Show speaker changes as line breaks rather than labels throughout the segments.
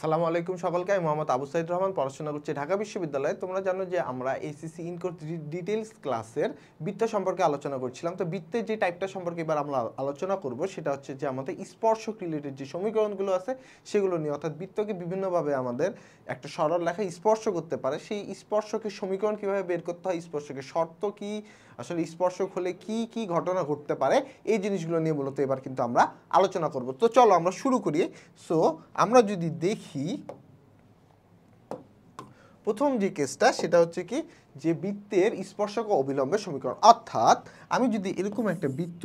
আসসালামু আলাইকুম সকলকে। আমি মোহাম্মদ আবু সাইদ রহমান, পড়াশোনা করছি ঢাকা বিশ্ববিদ্যালয়ে। তোমরা জানো যে আমরা এসএসসি ইনকোর্স ডিটেইলস ক্লাসের বৃত্ত সম্পর্কে আলোচনা করছিলাম। তো বৃত্তের যে টাইপটা সম্পর্কে এবার আমরা আলোচনা করব সেটা হচ্ছে যে আমাদের স্পর্শক রিলেটেড যে সমীকরণগুলো আছে সেগুলো নিয়ে, অর্থাৎ বৃত্তকে বিভিন্নভাবে আমাদের একটা সরল রেখা স্পর্শ করতে পারে, সেই স্পর্শকের সমীকরণ কিভাবে বের করতে হয়, স্পর্শকের শর্ত কি, আসলে স্পর্শক হলে কি কি ঘটনা ঘটতে পারে, এই জিনিসগুলো নিয়ে মূলত এবার কিন্তু আমরা আলোচনা করব। তো চলো আমরা শুরু করি। সো আমরা যদি দেখি প্রথম যে কেসটা, সেটা হচ্ছে কি যে বৃত্তের স্পর্শক ও অবিলম্বের সমীকরণ। অর্থাৎ আমি যদি এরকম একটা বৃত্ত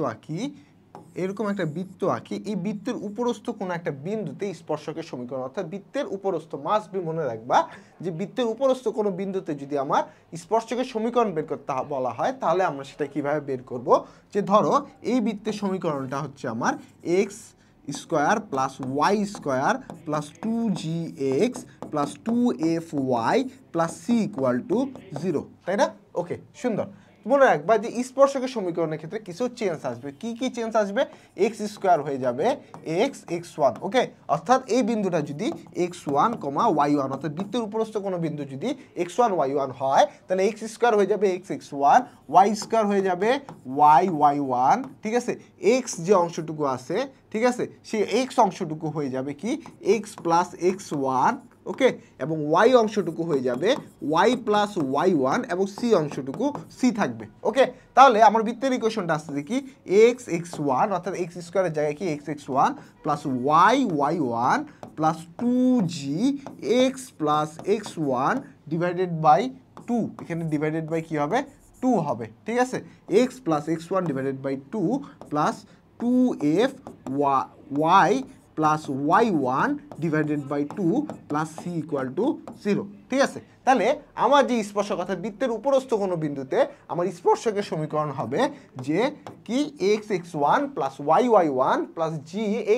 আঁকি, এই বৃত্তের উপরস্থ কোনো একটা বিন্দুতে স্পর্শকের সমীকরণ, অর্থাৎ বৃত্তের উপরস্থ, মাস্ট বি মনে রাখবা যে বৃত্তের উপরস্থ কোনো বিন্দুতে যদি আমার স্পর্শকের সমীকরণ বের করতে বলা হয়, তাহলে আমরা সেটা কিভাবে বের করব। যে ধরো এই বৃত্তের সমীকরণটা হচ্ছে আমার x square plus y square plus 2gx plus 2fy plus c equal to 0, তাই না? ওকে, সুন্দর। মনে রাখবা যে স্পর্শকের সমীকরণের ক্ষেত্রে কিছু চেঞ্জ আসবে। কি কি চেঞ্জ আসবে? এক্স স্কোয়ার হয়ে যাবে x1, ওকে। অর্থাৎ এই বিন্দুটা যদি x1, y1, অর্থাৎ বৃত্তের উপরস্থ কোনো বিন্দু যদি x1 y1 হয়, তাহলে এক্স স্কোয়ার হয়ে যাবে x1, y স্কোয়ার হয়ে যাবে y1, ঠিক আছে। এক্স যে অংশটুকু আছে, ঠিক আছে, সেই এক্স অংশটুকু হয়ে যাবে কি x প্লাস x1, ওকে, এবং y অংশটুকু হয়ে যাবে y প্লাস y1, এবং সি অংশটুকু সি থাকবে, ওকে। তাহলে আমার বৃত্তের ইকুয়েশনটা আসছে কি x1, অর্থাৎ এক্স স্কোয়ারের জায়গায় কি x1 plus y1 plus 2g x plus x1 divided by 2, এখানে ডিভাইডেড বাই কি হবে 2 হবে, ঠিক আছে। x plus x1 divided by 2 plus 2f y plus y1 divided by 2 plus c equal to 0, ঠিক আছে। তাহলে আমার যে স্পর্শক, অর্থাৎ বৃত্তের উপরস্থ কোনো বিন্দুতে আমার স্পর্শকের সমীকরণ হবে যে কি x1 plus y1 plus g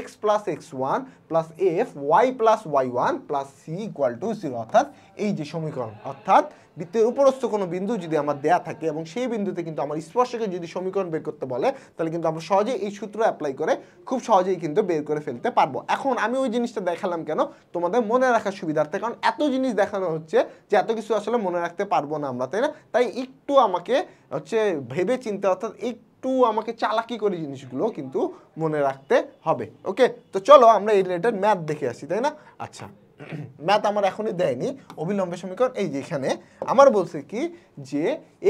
x plus x1 plus f y plus y1 plus c equal to 0, অর্থাৎ এই যে সমীকরণ। অর্থাৎ বৃত্তের উপরস্থ কোনো বিন্দু যদি আমার দেয়া থাকে এবং সেই বিন্দুতে কিন্তু আমার স্পর্শকের যদি সমীকরণ বের করতে বলে, তাহলে কিন্তু আমরা সহজেই এই সূত্র অ্যাপ্লাই করে খুব সহজেই কিন্তু বের করে ফেলতে পারবো। এখন আমি ওই জিনিসটা দেখালাম কেন? তোমাদের মনে রাখার সুবিধার্থে, কারণ এত জিনিস দেখানো হচ্ছে যে এত কিছু আসলে মনে রাখতে পারবো না আমরা, তাই না? তাই একটু আমাকে হচ্ছে ভেবে চিন্তে, অর্থাৎ একটু আমাকে চালাকি করে জিনিসগুলো কিন্তু মনে রাখতে হবে, ওকে। তো চলো আমরা এই রিলেটেড ম্যাথ দেখে আসি, তাই না? আচ্ছা, ম্যাথ আমার এখনই দেয়নি। অবিলম্বের সমীকরণ এই যে এখানে আমার বলছে কি যে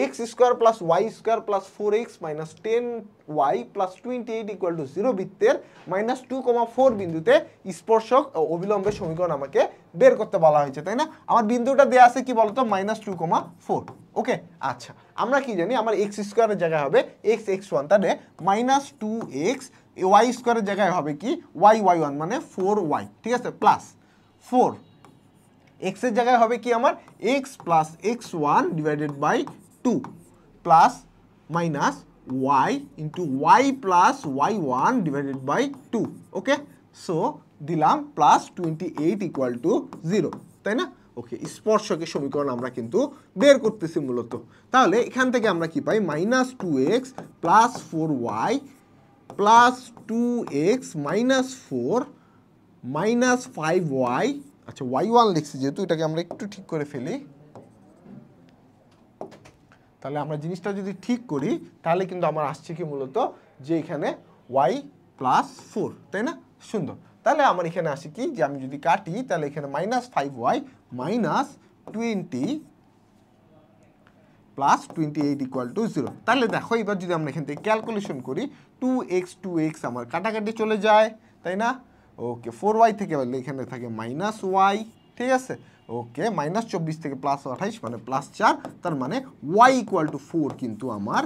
x square plus y square plus 4x minus 10y plus 28 equal to 0 বৃত্তের -2,4 বিন্দুতে স্পর্শক ও অবিলম্বের সমীকরণ আমাকে বের করতে বলা হয়েছে, তাই না? আমার বিন্দুটা দেওয়া আছে কি বলতো -2,4, ওকে। আচ্ছা, আমরা কি জানি আমার এক্স স্কোয়ারের জায়গায় হবে x1, তাহলে -2x, ওয়াই স্কোয়ারের জায়গায় হবে কি y1 মানে 4y, ঠিক আছে, প্লাস 4 x এর জায়গায় হবে কি আমার x plus x1 divided by 2 plus minus y into y plus y1 divided by 2, okay. So দিলাম প্লাস 28 ইকুয়াল টু 0, তাই না? ওকে, স্পর্শকের সমীকরণ আমরা কিন্তু বের করতেছি মূলত। তাহলে এখান থেকে আমরা কি পাই -2x plus 4y plus 2x minus 4 minus 5y, আচ্ছা y1 লিখছি যেহেতু, এটাকে আমরা একটু ঠিক করে ফেলি। তাহলে আমরা জিনিসটা যদি ঠিক করি তাহলে কিন্তু আমার আসছে কি মূলত যে এখানে y প্লাস 4, তাই না? সুন্দর। তাহলে আমার এখানে আসে কি যে আমি যদি কাটি তাহলে এখানে -5y minus 20 plus 28 equal to 0। তাহলে দেখো এবার যদি আমরা এখান থেকে ক্যালকুলেশন করি 2x আমার কাটাকাটি চলে যায়, তাই না? ওকে, 4y থেকে এখানে থাকে -y, ঠিক আছে। ওকে, -24 থেকে +28 মানে +4, তার মানে y ইকুয়াল টু 4 কিন্তু আমার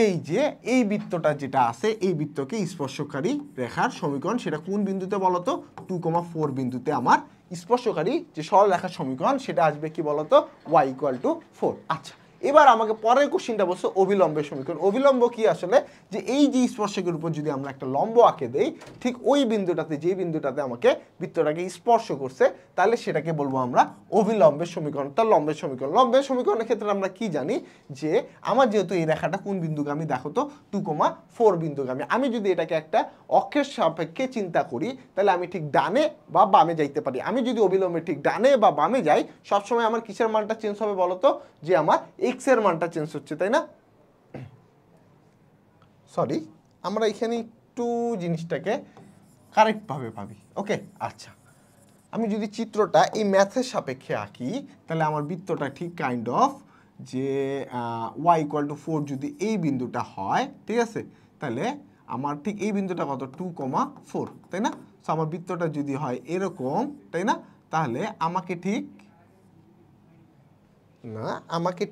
এই যে এই বৃত্তটা যেটা আছে এই বৃত্তকে স্পর্শকারী রেখার সমীকরণ, সেটা কোন বিন্দুতে বলতো 2,4 বিন্দুতে আমার স্পর্শকারী যে সরল রেখার সমীকরণ সেটা আসবে কি বলতো y ইকুয়াল টু 4। আচ্ছা, এবার আমাকে পরের কোশ্চেনটা বলছে অভিলম্বের সমীকরণ। অভিলম্ব কি আসলে, যে এই যে স্পর্শকের উপর যদি আমরা একটা লম্ব আঁকে দেই, ঠিক ওই বিন্দুটাতে, যে বিন্দুটাতে আমাকে বৃত্তটাকে স্পর্শ করছে, তাহলে সেটাকে বলবো আমরা অভিলম্বের সমীকরণ। তার লম্বের সমীকরণ, লম্বের সমীকরণের ক্ষেত্রে আমরা কি জানি, যে আমার যেহেতু এই রেখাটা কোন বিন্দুগামী, দেখো তো 2,4 বিন্দুগামী। আমি যদি এটাকে একটা অক্ষের সাপেক্ষে চিন্তা করি, তাহলে আমি ঠিক ডানে বা বামে যাইতে পারি। আমি যদি অবিলম্বে ঠিক ডানে বা বামে যাই, সবসময় আমার কিসের মানটা চেঞ্জ হবে বলতো, যে আমার এক্স এর মানটা চেঞ্জ হচ্ছে, তাই না? সরি, আমরা এখানে একটু জিনিসটাকে কারেক্টভাবে ভাবি। ওকে, আচ্ছা, আমি যদি চিত্রটা এই ম্যাথের সাপেক্ষে আঁকি, তাহলে আমার বৃত্তটা ঠিক কাইন্ড অফ যে y=4 যদি এই বিন্দুটা হয়, ঠিক আছে, তাহলে আমার ঠিক এই বিন্দুটা কত, 2,4, তাই না? সো আমার বৃত্তটা যদি হয় এরকম, তাই না, তাহলে আমাকে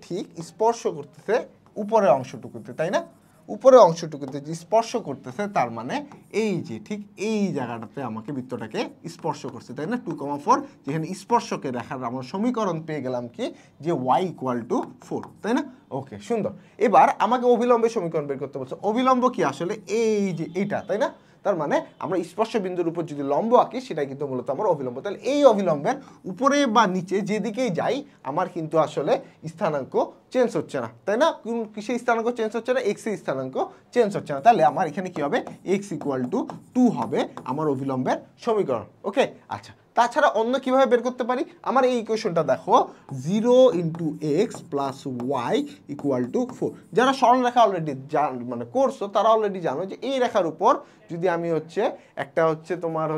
ঠিক স্পর্শ করতেছে উপরের অংশটুকুতে, তাই না? উপরের অংশটুকুতে যে স্পর্শ করতেছে, তার মানে এই যে ঠিক এই জায়গাটাতে আমাকে বৃত্তটাকে স্পর্শ করছে, তাই না? 2,4, যেখানে স্পর্শকে দেখার আমরা সমীকরণ পেয়ে গেলাম কি, যে y=4, তাই না? ওকে, সুন্দর। এবার আমাকে অভিলম্বের সমীকরণ বের করতে বলছে। অভিলম্ব কি আসলে, এই যে এইটা, তাই না? তার মানে আমরা স্পর্শ বিন্দুর উপর যদি লম্ব আঁকি, সেটাই কিন্তু মূলত আমার অভিলম্ব। তাহলে এই অভিলম্বের উপরে বা নিচে যেদিকেই যাই, আমার কিন্তু আসলে স্থানাঙ্ক চেঞ্জ হচ্ছে না, তাই না? কিসের স্থানাঙ্ক চেঞ্জ হচ্ছে না, এক্স এর স্থানাঙ্ক চেঞ্জ হচ্ছে না। তাহলে আমার এখানে কি হবে, x=2 হবে আমার অভিলম্বের সমীকরণ। ওকে, আচ্ছা, তাছাড়া অন্য কিভাবে বের করতে পারি, আমার এই ইকুয়েশনটা দেখো, 0 × x + y=4। যারা সরলরেখা অলরেডি মানে করছো, তারা অলরেডি জানো যে এই রেখার উপর যদি আমি একটা তোমার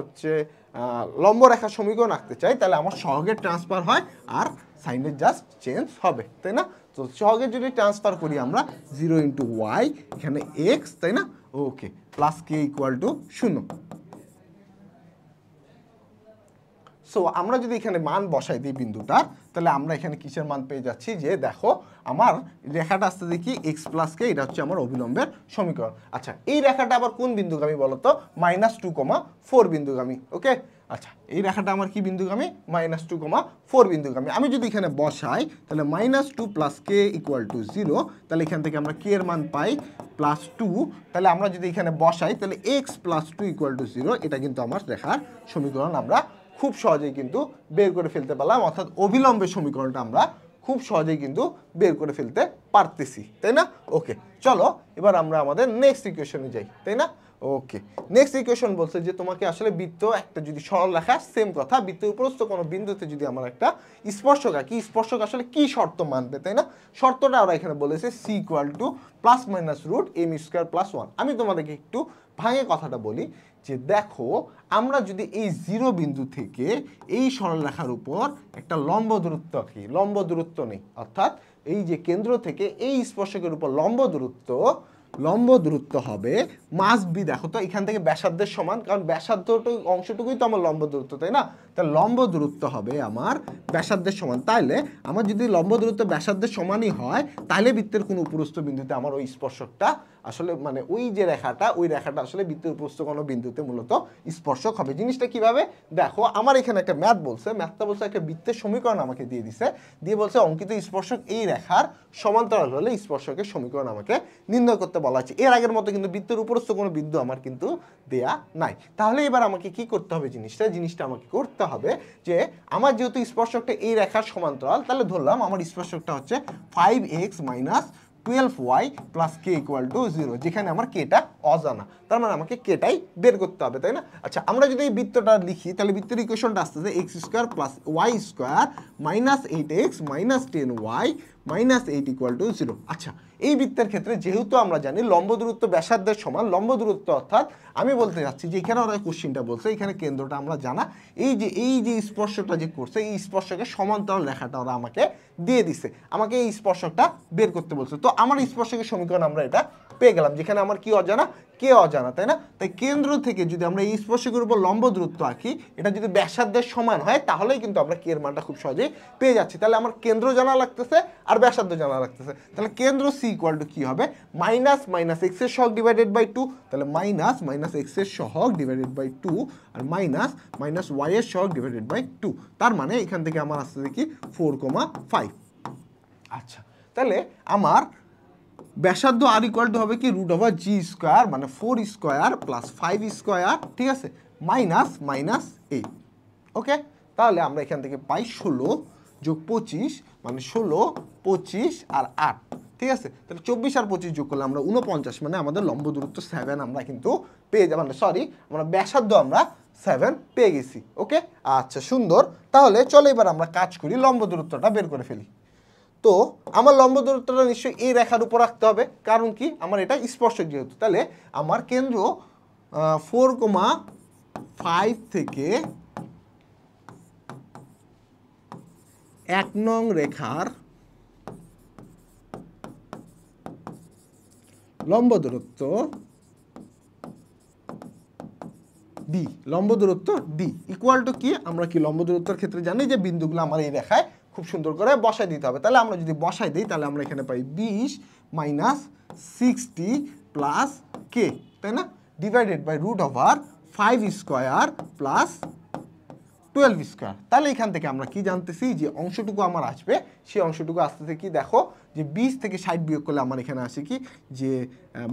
লম্ব রেখা সমীকরণ আঁকতে চাই, তাহলে আমার সহগের ট্রান্সফার হয় আর সাইনের জাস্ট চেঞ্জ হবে, তাই না? তো সহগের যদি ট্রান্সফার করি আমরা 0 × y, এখানে x, তাই না? ওকে, + k=0। সো আমরা যদি এখানে মান বসাই দিই বিন্দুটার, তাহলে আমরা এখানে কিসের মান পেয়ে যাচ্ছি, যে দেখো আমার রেখাটা আসতে দেখি x + k, এটা হচ্ছে আমার অভিলম্বের সমীকরণ। আচ্ছা, এই রেখাটা আবার কোন বিন্দুগামী বলতো, -2,4 বিন্দুগামী। ওকে, আচ্ছা, এই রেখাটা আমার কি বিন্দুগামী, -2,4 বিন্দুগামী। আমি যদি এখানে বসাই, তাহলে -2 + k = 0, তাহলে এখান থেকে আমরা k এর মান পাই +2। তাহলে আমরা যদি এখানে বসাই, তাহলে x + 2 = 0, এটা কিন্তু আমার রেখার সমীকরণ আমরা খুব সহজেই কিন্তু বের করে ফেলতে পারলাম। অর্থাৎ অভিলম্বের সমীকরণটা আমরা খুব সহজেই কিন্তু বের করে ফেলতে পারতেছি, তাই না? ওকে, চলো এবার আমরা আমাদের নেক্সট ইকুয়েশনে যাই, তাই না? ওকে, নেক্সট ইকুয়েশন বলছে যে তোমাকে আসলে বৃত্ত একটা যদি সরল রেখা, সেম কথা, বৃত্তের উপরস্থ কোনো বিন্দুতে যদি আমার একটা স্পর্শক আঁকি, স্পর্শক আসলে কি শর্ত মানবে, তাই না? শর্তটা আমরা এখানে বলেছে c = ±√m² + 1। আমি তোমাদেরকে একটু ভাঙে কথাটা বলি, যে দেখো আমরা যদি এই 0 বিন্দু থেকে এই সরলরেখার উপর একটা লম্ব দূরত্ব আঁকি, লম্ব দূরত্ব নেই, অর্থাৎ এই যে কেন্দ্র থেকে এই স্পর্শকের উপর লম্ব দূরত্ব হবে মাস্ট বি, দেখো তো এখান থেকে ব্যাসার্ধের সমান, কারণ ব্যাসার্ধটুকু অংশটুকুই তো আমার লম্ব দূরত্ব, তাই না? তাহলে লম্ব দূরত্ব হবে আমার ব্যাসার্ধের সমান। তাইলে আমার যদি লম্ব দূরত্ব ব্যাসার্ধের সমানই হয়, তাহলে বৃত্তের কোনো উপরস্থ বিন্দুতে আমার ওই স্পর্শকটা আসলে মানে ওই যে রেখাটা, ওই রেখাটা আসলে বৃত্তের উপরস্থ কোনো বিন্দুতে মূলত স্পর্শক হবে। জিনিসটা কিভাবে দেখো, আমার এখানে একটা ম্যাথটা বলছে একটা বৃত্তের সমীকরণ আমাকে দিয়ে দিছে, দিয়ে বলছে অঙ্কিত স্পর্শক এই রেখার সমান্তরাল হলে স্পর্শকের সমীকরণ আমাকে নির্ণয় করতে বলা আছে। এর আগের মতো কিন্তু বৃত্তের উপরস্থ কোনো বিন্দু আমার কিন্তু দেয়া নাই। তাহলে এবার আমাকে কি করতে হবে, জিনিসটা আমাকে করতে হবে যে আমার যেহেতু স্পর্শকটা এই রেখার সমান্তরাল, তাহলে ধরলাম আমার স্পর্শকটা হচ্ছে 5x - 12y + k = 0, যেখানে আমার কেটা অজানা, তার মানে আমাকে কেটাই বের করতে হবে, তাই না? আচ্ছা, আমরা যদি এই বৃত্তটা লিখি, তাহলে বৃত্তের ইকুয়েশনটা আসতেছে x² + y² - 8x - 10y - 8 = 0। আচ্ছা, এই বৃত্তের ক্ষেত্রে যেহেতু আমরা জানি লম্ব দূরত্ব ব্যাসার্ধের সমান, লম্ব দূরত্ব অর্থাৎ আমি বলতে যাচ্ছি যে এখানে ওরা কোশ্চিনটা বলছে, এখানে কেন্দ্রটা আমরা জানা, এই যে স্পর্শটা যে করছে, এই স্পর্শকের সমান্তরাল রেখাটা ওরা আমাকে দিয়ে দিছে, আমাকে এই স্পর্শকটা বের করতে বলছে। তো আমার স্পর্শকের সমীকরণ আমরা এটা পেয়ে গেলাম, যেখানে আমার কি অজানা, কে অজানা, তাই না? তাই কেন্দ্র থেকে যদি আমরা এই স্পর্শকের উপর লম্ব দূরত্ব আঁকি, এটা যদি ব্যাসার্ধের সমান হয়, তাহলেই কিন্তু আমরা কে এর মানটা খুব সহজেই পেয়ে যাচ্ছি। তাহলে আমার কেন্দ্র জানা লাগতেছে আর ব্যাসার্ধ জানা লাগতেছে, তাহলে কেন্দ্র c = কি হবে, -x এর সহগ /2, তাহলে -x এর সহগ /2 আর -y এর সহগ /2, তার মানে এখান থেকে আমার আসছে কি 4,5। আচ্ছা, তাহলে আমার ব্যাসার্ধ আর ইকুয়াল টু হবে কি রুট ওভার জি স্কোয়ার মানে 4 স্কোয়ার প্লাস 5 স্কোয়ার, ঠিক আছে, মাইনাস মাইনাস এই। ওকে, তাহলে আমরা এখান থেকে পাই 16 যোগ 25 মানে 16, 25 আর 8, ঠিক আছে। তাহলে 24 আর 25 যোগ করলে আমরা 49, মানে আমাদের লম্ব দূরত্ব 7 আমরা কিন্তু পেয়ে যাবো, মানে সরি আমরা ব্যাসার্ধ আমরা 7 পেয়ে গেছি। ওকে, আচ্ছা সুন্দর। তাহলে চলো এবার আমরা কাজ করি, লম্ব দূরত্বটা বের করে ফেলি। তো আমার লম্ব দূরত্বটা নিশ্চয়ই এই রেখার উপর রাখতে হবে, কারণ কি আমার এটা স্পর্শক যেহেতু। তাহলে আমার কেন্দ্র 4,5 থেকে 1 নং রেখার লম্ব দূরত্ব ডি, লম্ব দূরত্ব ডি ইকুয়াল টু কি, আমরা কি লম্ব দূরত্বের ক্ষেত্রে জানি যে বিন্দুগুলো আমার এই রেখায় খুব সুন্দর করে বসাই দিতে হবে। তাহলে আমরা যদি বসাই দিই তাহলে আমরা এখানে পাই 20 মাইনাস 60 প্লাস কে, তাই না, divided by root over 5 square plus 12 square. তাহলে এখান থেকে আমরা কি জানতেছি যে অংশটুকু আমার আসবে, সেই অংশটুকু আসতেছে কি, দেখো যে 20 থেকে 60 বিয়োগ করলে আমার এখানে আসে কি যে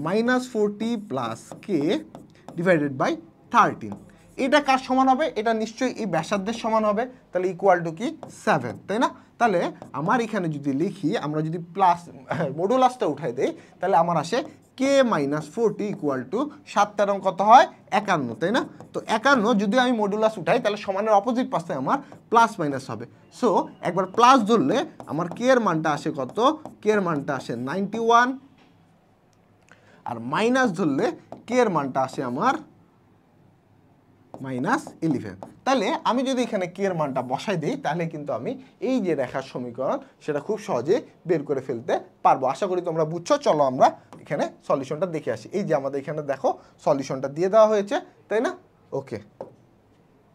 -40 প্লাস কে ডিভাইডেড বাই 13। এটা কার সমান হবে, এটা নিশ্চয়ই এই ব্যাসার্ধের সমান হবে। তাহলে ইকুয়াল টু কি 7, তাই না। তাহলে আমার এখানে যদি লিখি, আমরা যদি প্লাস মডুলাসটা উঠাই দেই তাহলে আমার আসে কে মাইনাস 40 ইকুয়াল টু 7 তেরো কত হয় 51, তাই না। তো 51 যদি আমি মডুলাস উঠাই তাহলে সমানের অপোজিট পাশে আমার প্লাস মাইনাস হবে। সো একবার প্লাস ধরলে আমার কে এর মানটা আসে কত, কে এর মানটা আসে 91, আর মাইনাস ধরলে কে এর মানটা আসে আমার -11। তাহলে আমি যদি এখানে কে এর মানটা বসাই দিই তাহলে কিন্তু আমি এই যে রেখার সমীকরণ সেটা খুব সহজে বের করে ফেলতে পারবো। আশা করি তোমরা বুঝছো। চলো আমরা এখানে সলিউশনটা দেখে আসি। এই যে আমাদের এখানে দেখো সলিউশনটা দিয়ে দেওয়া হয়েছে, তাই না। ওকে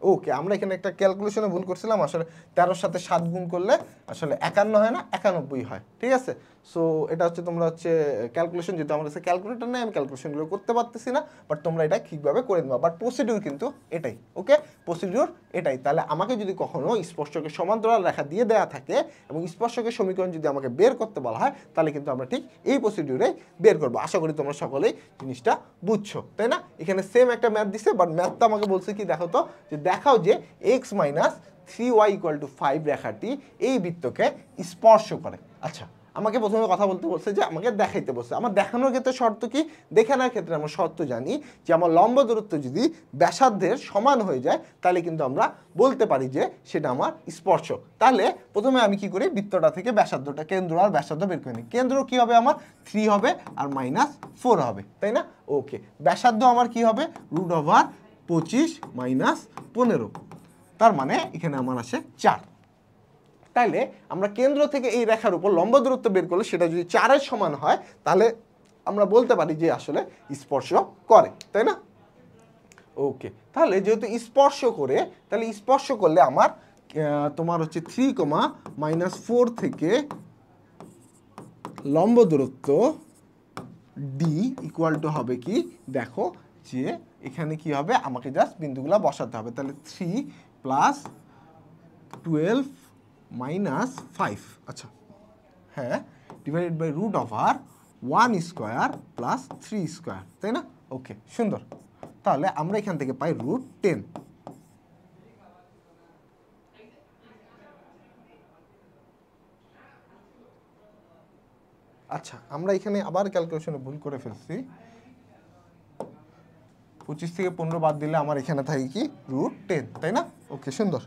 ওকে, আমরা এখানে একটা ক্যালকুলেশনে ভুল করছিলাম, আসলে 13-র সাথে 7 গুণ করলে আসলে 51 হয় না 91 হয়, ঠিক আছে। সো এটা হচ্ছে তোমরা হচ্ছে ক্যালকুলেশন, যেহেতু আমার কাছে ক্যালকুলেটর নেই আমি ক্যালকুলেশনগুলো করতে পারতেছি না, বাট তোমরা এটা ঠিকভাবে করে দেবা। বাট প্রসিডিউর কিন্তু এটাই, ওকে, প্রসিডিউর এটাই। তাহলে আমাকে যদি কখনো স্পর্শকের সমান্তরাল রেখা দিয়ে দেওয়া থাকে এবং স্পর্শকের সমীকরণ যদি আমাকে বের করতে বলা হয় তাহলে কিন্তু আমরা ঠিক এই প্রসিডিউরে বের করবো। আশা করি তোমরা সকলেই জিনিসটা বুঝছো, তাই না। এখানে সেম একটা ম্যাথ দিছে, বাট ম্যাথটা আমাকে বলছে কি, দেখো তো যে দেখাও যে x minus 3y equal to 5 রেখাটি এই বৃত্তকে স্পর্শ করে। আচ্ছা, আমাকে প্রথমে কথা বলতে বলছে যে আমাকে দেখাইতে বলছে। আমার দেখানোর ক্ষেত্রে শর্ত কি, দেখানোর ক্ষেত্রে আমরা শর্ত জানি যে আমার লম্ব দূরত্ব যদি ব্যাসার্ধের সমান হয়ে যায় তাহলে কিন্তু আমরা বলতে পারি যে সেটা আমার স্পর্শক। তাহলে প্রথমে আমি কি করি, বৃত্তটা থেকে ব্যাসার্ধটা, কেন্দ্র আর ব্যাসার্ধ বের করে নিই। কেন্দ্র কি হবে আমার 3 হবে আর -4 হবে, তাই না। ওকে, ব্যাসার্ধ আমার কি হবে রুট ওভার 25 মাইনাস 15, তার মানে এখানে আমার আসে 4। তাইলে আমরা কেন্দ্র থেকে এই রেখার উপর লম্ব দূরত্ব বের করলে সেটা যদি 4-এর সমান হয় তাহলে আমরা বলতে পারি যে আসলে স্পর্শ করে, তাই না। ওকে, তাহলে যেহেতু স্পর্শ করে, তাহলে স্পর্শ করলে আমার তোমার হচ্ছে 3, -4 থেকে লম্ব দূরত্ব ডি ইকুয়াল টু হবে কি, দেখো যে এখানে কি হবে, আমাকে জাস্ট বিন্দুগুলো বসাতে হবে। তাহলে 3 প্লাস 12 মাইনাস 5, আচ্ছা হ্যাঁ, divided by root over 1 square plus 3 square, তাই না। ওকে, সুন্দর। তাহলে আমরা এখান থেকে পাই √10। আচ্ছা, আমরা এখানে আবার ক্যালকুলেশনে ভুল করে ফেলছি। 25 থেকে 15 বাদ দিলে আমার এখানে থাকে কি √10, তাই না। ওকে, সুন্দর।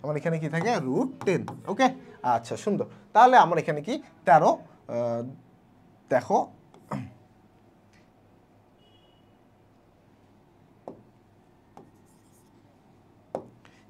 আমার এখানে কি থাকে √10। ওকে, আচ্ছা সুন্দর। তাহলে আমার এখানে কি 13, দেখো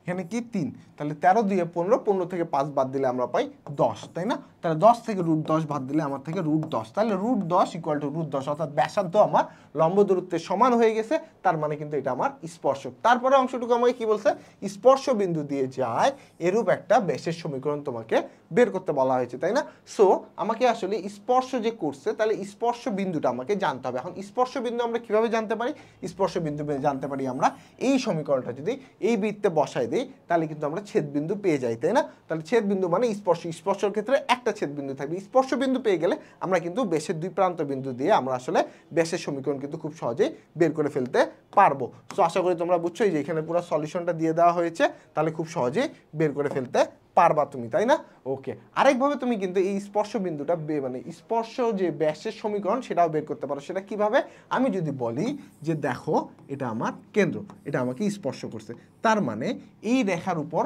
এখানে কি 3, তাহলে 13 দিয়ে 15, 15 থেকে 5 বাদ দিলে আমরা পাই 10, তাই না। তাহলে 10 থেকে √10 বাদ দিলে আমার থেকে √10, তাহলে √10 ইকুয়াল টু √10, অর্থাৎ ব্যাসার্ধ আমার লম্ব দূরত্বের সমান হয়ে গেছে, তার মানে কিন্তু এটা আমার স্পর্শক। তারপরে অংশটুকু আমাকে কি বলছে, স্পর্শ বিন্দু দিয়ে যায় এরূপ একটা ব্যাসের সমীকরণ তোমাকে বের করতে বলা হয়েছে, তাই না। সো আমাকে আসলে স্পর্শ যে করছে তাহলে স্পর্শ বিন্দুটা আমাকে জানতে হবে। এখন স্পর্শ বিন্দু আমরা কিভাবে জানতে পারি, স্পর্শ বিন্দু জানতে পারি আমরা এই সমীকরণটা যদি এই বৃত্তে বসাই দিই তাহলে কিন্তু আমরা ছেদ বিন্দু পেয়ে যাই, তাই না। তাহলে ছেদ বিন্দু মানে স্পর্শ, স্পর্শের ক্ষেত্রে একটা ছেদবিন্দু থাকবে। স্পর্শ বিন্দু পেয়ে গেলে আমরা কিন্তু বেশের দুই প্রান্ত বিন্দু দিয়ে আমরা আসলে বেশের সমীকরণ কিন্তু খুব সহজেই বের করে ফেলতে পারবো। সো আশা করি তোমরা বুঝছো যে এখানে পুরো সলিউশনটা দিয়ে দেওয়া হয়েছে, তাহলে খুব সহজেই বের করে ফেলতে পারবা তুমি, তাই না? ওকে, আরেকভাবে তুমি কিন্তু এই স্পর্শ বিন্দুটা মানে স্পর্শ যে ব্যাসের সমীকরণ সেটাও বের করতে পারো। সেটা কিভাবে? আমি যদি বলি যে দেখো এটা আমার কেন্দ্র, এটা আমাকে স্পর্শ করছে, তার মানে এই রেখার উপর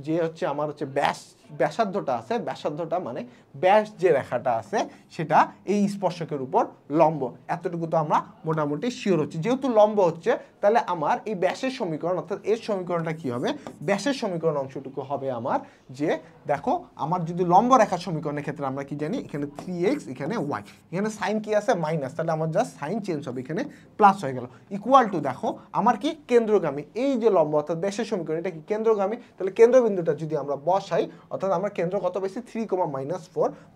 যে হচ্ছে আমার হচ্ছে ব্যাসার্ধটা আছে, ব্যাসার্ধটা মানে ব্যাস যে রেখাটা আছে সেটা এই স্পর্শকের উপর লম্ব। এতটুকু তো আমরা মোটামুটি শিওর হচ্ছে। যেহেতু লম্ব হচ্ছে তাহলে আমার এই ব্যাসের সমীকরণ অর্থাৎ এর সমীকরণটা কি হবে? ব্যাসের সমীকরণ অংশটুকু হবে আমার যে দেখো আমার যদি লম্ব রেখার সমীকরণের ক্ষেত্রে আমরা কি জানি, এখানে 3x এখানে y, এখানে সাইন কি আছে মাইনাস, তাহলে আমার জাস্ট সাইন চেঞ্জ হবে, এখানে প্লাস হয়ে গেল, ইকুয়াল টু দেখো আমার কি কেন্দ্রগামী, এই যে লম্ব অর্থাৎ ব্যাসের সমীকরণ এটা কি কেন্দ্রগামী, তাহলে কেন্দ্রবিন্দুটা যদি আমরা বসাই অর্থাৎ আমরা কেন্দ্র কত পেয়েছি 3,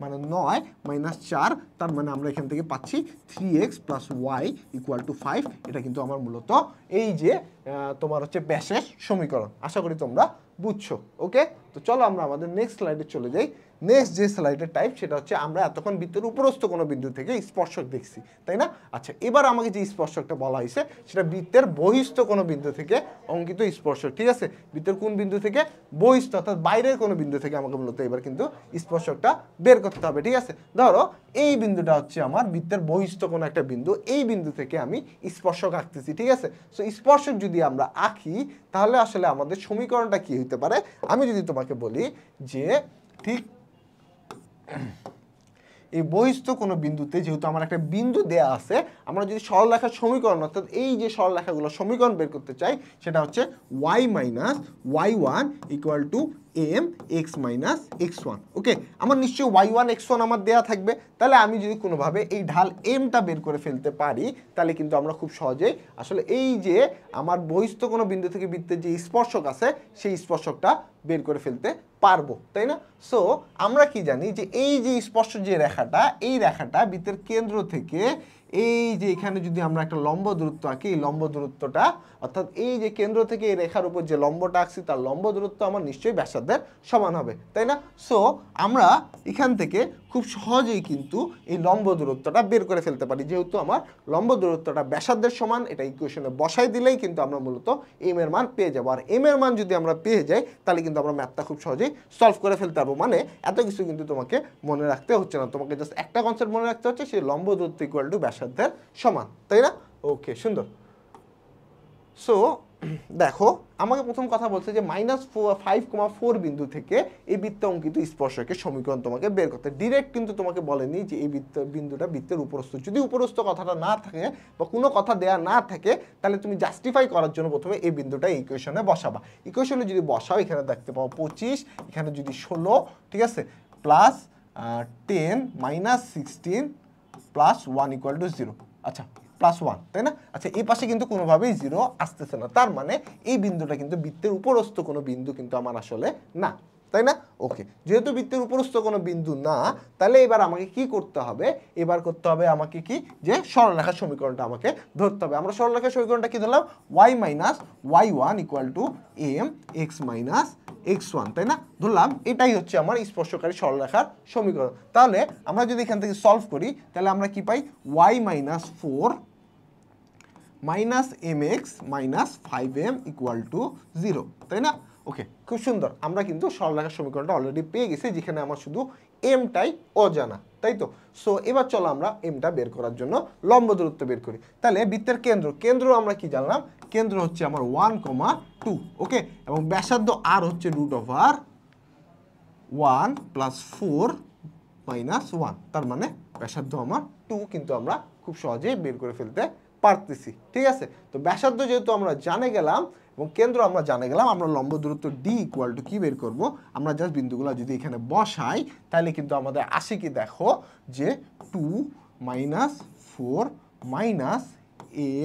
মানে 9 - 4, তার মানে আমরা এখান থেকে পাচ্ছি 3x + y = 5। এটা কিন্তু আমার মূলত এই যে তোমার হচ্ছে ব্যাসের সমীকরণ। আশা করি তোমরা বুঝছো। ওকে, তো চলো আমরা আমাদের নেক্সট স্লাইডে চলে যাই। নেক্সট যে স্লাইডের টাইপ সেটা হচ্ছে আমরা এতক্ষণ বৃত্তের উপরস্থ কোনো বিন্দু থেকে স্পর্শক দেখছি, তাই না? আচ্ছা, এবার আমাকে যে স্পর্শকটা বলা হয়েছে সেটা বৃত্তের বহিস্থ কোনো বিন্দু থেকে অঙ্কিত স্পর্শক। ঠিক আছে, বৃত্তের কোন বিন্দু থেকে? বহিস্থ অর্থাৎ বাইরের কোনো বিন্দু থেকে আমাকে মূলত এবার কিন্তু স্পর্শকটা বের করতে হবে। ঠিক আছে, ধরো এই বিন্দুটা হচ্ছে আমার বৃত্তের বহিস্থ কোনো একটা বিন্দু, এই বিন্দু থেকে আমি স্পর্শক আঁকতেছি। ঠিক আছে, সো স্পর্শক যদি আমরা আঁকি তাহলে আসলে আমাদের সমীকরণটা কি হতে পারে? আমি যদি তোমাকে বলি যে ঠিক এই বহিস্থ কোনো বিন্দুতে যেহেতু আমার একটা বিন্দু দেয়া আছে, আমরা যদি সরলরেখার সমীকরণ অর্থাৎ এই যে সরলরেখাগুলো সমীকরণ বের করতে চাই সেটা হচ্ছে y - y1 = mx - x1। ওকে, আমার নিশ্চয়ই y1 x1 আমার দেয়া থাকবে, তাহলে আমি যদি কোনোভাবে এই ঢাল mটা বের করে ফেলতে পারি তাহলে কিন্তু আমরা খুব সহজেই আসলে এই যে আমার বহিস্থ কোনো বিন্দু থেকে বৃত্তের যে স্পর্শক আছে সেই স্পর্শকটা বের করে ফেলতে পারবো, তাই না? সো আমরা কি জানি যে এই যে স্পর্শ যে রেখাটা, এই রেখাটা বৃত্তের কেন্দ্র থেকে এই যে এখানে যদি আমরা একটা লম্ব দূরত্ব আঁকি, এই লম্ব দূরত্বটা অর্থাৎ এই যে কেন্দ্র থেকে এই রেখার উপর যে লম্বটা আঁকছি তার লম্ব দূরত্ব আমার নিশ্চয়ই ব্যাসার্ধের সমান হবে, তাই না? সো আমরা এখান থেকে খুব সহজেই কিন্তু এই লম্ব দূরত্বটা বের করে ফেলতে পারি। যেহেতু আমার লম্ব দূরত্বটা ব্যাসার্ধের সমান, এটা ইকুয়েশনে বসাই দিলেই কিন্তু আমরা মূলত এম এর মান পেয়ে যাবো। আর এম এর মান যদি আমরা পেয়ে যাই তাহলে কিন্তু আমরা ম্যাথটা খুব সহজেই সলভ করে ফেলতে পারবো। মানে এত কিছু কিন্তু তোমাকে মনে রাখতে হচ্ছে না, তোমাকে জাস্ট একটা কনসেপ্ট মনে রাখতে হচ্ছে, সেই লম্ব দূরত্ব = ব্যাসার্ধের সমান, তাই না? ওকে, সুন্দর। সো দেখো আমাকে প্রথম কথা বলছে যে -5,4 বিন্দু থেকে এই বৃত্ত অঙ্কিত স্পর্শকের সমীকরণ তোমাকে বের করতে। ডিরেক্ট কিন্তু তোমাকে বলেনি যে এই বিন্দুটা বৃত্তের উপরস্থ। যদি উপরস্থ কথাটা না থাকে বা কোনো কথা দেয়া না থাকে তাহলে তুমি জাস্টিফাই করার জন্য প্রথমে এই বিন্দুটা ইকুয়েশনে বসাবা। ইকুয়েশনে যদি বসাও এখানে দেখতে পাও 25, এখানে যদি 16, ঠিক আছে, প্লাস 10 - 16 প্লাস 1 = 0। আচ্ছা, +1, তাই না? আচ্ছা, এই পাশে কিন্তু কোনোভাবেই 0 আসতেছে না, তার মানে এই বিন্দুটা কিন্তু বৃত্তের উপরস্থ কোনো বিন্দু কিন্তু আমার আসলে না, তাই না? ওকে, যেহেতু বৃত্তের উপরস্থ কোনো বিন্দু না তাহলে এবার আমাকে কি করতে হবে? এবার করতে হবে আমাকে কি, যে সরলরেখার সমীকরণটা আমাকে ধরতে হবে। আমরা সরলরেখার সমীকরণটা কি ধরলাম? y - y1 = mx - x1, তাই না? ধরলাম এটাই হচ্ছে আমার স্পর্শকারী সরলরেখার সমীকরণ। তাহলে আমরা যদি এখান থেকে সলভ করি তাহলে আমরা কি পাই? y - 4 -mx - 5m = 0, তাই না? ওকে, খুব সুন্দর। আমরা কিন্তু সরলরেখার সমীকরণটা অলরেডি পেয়ে গেছি, যেখানে আমার শুধু এমটাই অজানা, তাই তো? সো এবার চলো আমরা এমটা বের করার জন্য লম্ব দূরত্ব বের করি। তাহলে বৃত্তের কেন্দ্র আমরা কি জানলাম? কেন্দ্র হচ্ছে আমার 1, 2, ওকে, এবং ব্যাসার্ধ আর হচ্ছে √1 + 4 - 1, তার মানে ব্যাসার্ধ আমার 2 কিন্তু আমরা খুব সহজেই বের করে ফেলতে পারতেছি। ঠিক আছে, তো ব্যাসার্ধ যেহেতু আমরা জানে গেলাম এবং কেন্দ্র আমরা জানে গেলাম, আমরা লম্ব দূরত্ব d = কি বের করব? আমরা জাস্ট বিন্দুগুলো যদি এখানে বসাই তাহলে কিন্তু আমাদের আসে কি, দেখো যে 2 - 4 -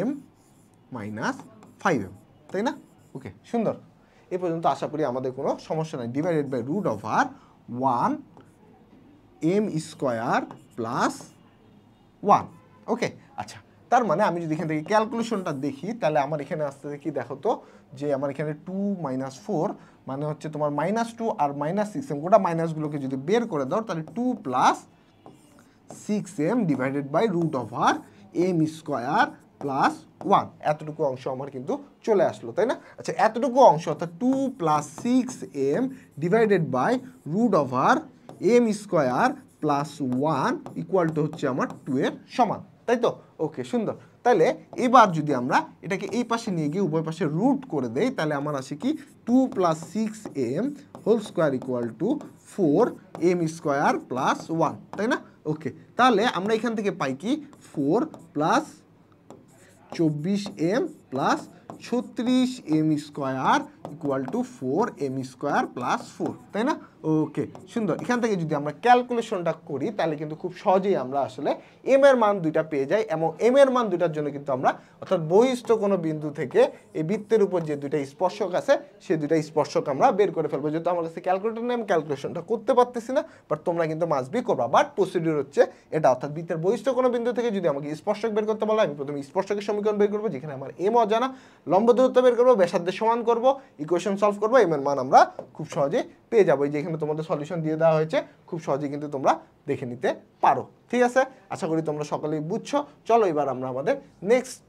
m - 5m, তাই না? ওকে, সুন্দর। এ পর্যন্ত আশা করি আমাদের কোনো সমস্যা নাই। Divided by √1 m² + 1। ওকে, আচ্ছা, তার মানে আমি যদি এখান থেকে ক্যালকুলেশনটা দেখি তাহলে আমার এখানে আসতে কি দেখো তো যে আমার এখানে 2 - 4 মানে হচ্ছে তোমার -2 আর -6m গোটা মাইনাসগুলোকে যদি বের করে দাও তাহলে 2 + 6m divided by √m² plus 1 এতটুকু অংশ আমার কিন্তু চলে আসলো, তাই না? আচ্ছা, এতটুকু অংশ অর্থাৎ 2 + 6m divided by √m² plus 1 equal to হচ্ছে আমার 2 এর সমান, তাই তো? ওকে, সুন্দর। তাহলে এবার যদি আমরা এটাকে এই পাশে নিয়ে গিয়ে উভয় পাশে রুট করে দেই তাহলে আমার আসে কি 2 + 6m whole square equal to 4m² plus 1, তাই না? ওকে, তাহলে আমরা এখান থেকে পাই কি 4 + 24m plus 36m² equal to 4m² plus 4, তাই না? ওকে, সুন্দর। এখান থেকে যদি আমরা ক্যালকুলেশনটা করি তাহলে কিন্তু খুব সহজেই আমরা আসলে এম এর মান দুইটা পেয়ে যাই এবং এম এর মান দুইটার জন্য কিন্তু আমরা অর্থাৎ বহিস্থ কোনো বিন্দু থেকে এই বৃত্তের উপর যে দুইটা স্পর্শক আছে সেই দুইটা স্পর্শক আমরা বের করে ফেলবো। যেহেতু আমার কাছে ক্যালকুলেটর নেই আমি ক্যালকুলেশনটা করতে পারতেছি না, বাট তোমরা কিন্তু মাস্ট বি করবা। বাট প্রসিডিউর হচ্ছে এটা, অর্থাৎ বৃত্তের বহিস্থ কোনো বিন্দু থেকে যদি আমাকে স্পর্শক বের করতে বলা আমি প্রথমে স্পর্শকের সমীকরণ বের করবো, যেখানে আমার এম অজানা, লম্ব দূরত্ব বের করবো, ব্যাসার্ধের সমান করবো, ইকুয়েশন সলভ করবো, এম এর মান আমরা খুব সহজে পেয়ে যাবো। এই যে এখানে তোমাদের সলিউশন দিয়ে দেওয়া হয়েছে, খুব সহজেই কিন্তু তোমরা দেখে নিতে পারো। ঠিক আছে, আশা করি তোমরা সকলেই বুঝছো। চলো এবার আমরা আমাদের নেক্সট,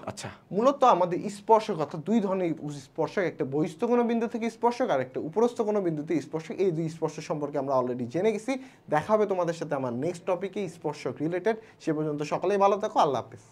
আচ্ছা, মূলত আমাদের স্পর্শক অর্থাৎ দুই ধরনের স্পর্শক, একটা বহিস্থ কোনো বিন্দু থেকে স্পর্শক আর একটা উপরস্থ কোনো বিন্দুতে স্পর্শক। এই দুই স্পর্শক সম্পর্কে আমরা অলরেডি জেনে গেছি। দেখা হবে তোমাদের সাথে আমার নেক্সট টপিকে স্পর্শক রিলেটেড। সে পর্যন্ত সকলেই ভালো থাকো, আল্লাহ হাফেজ।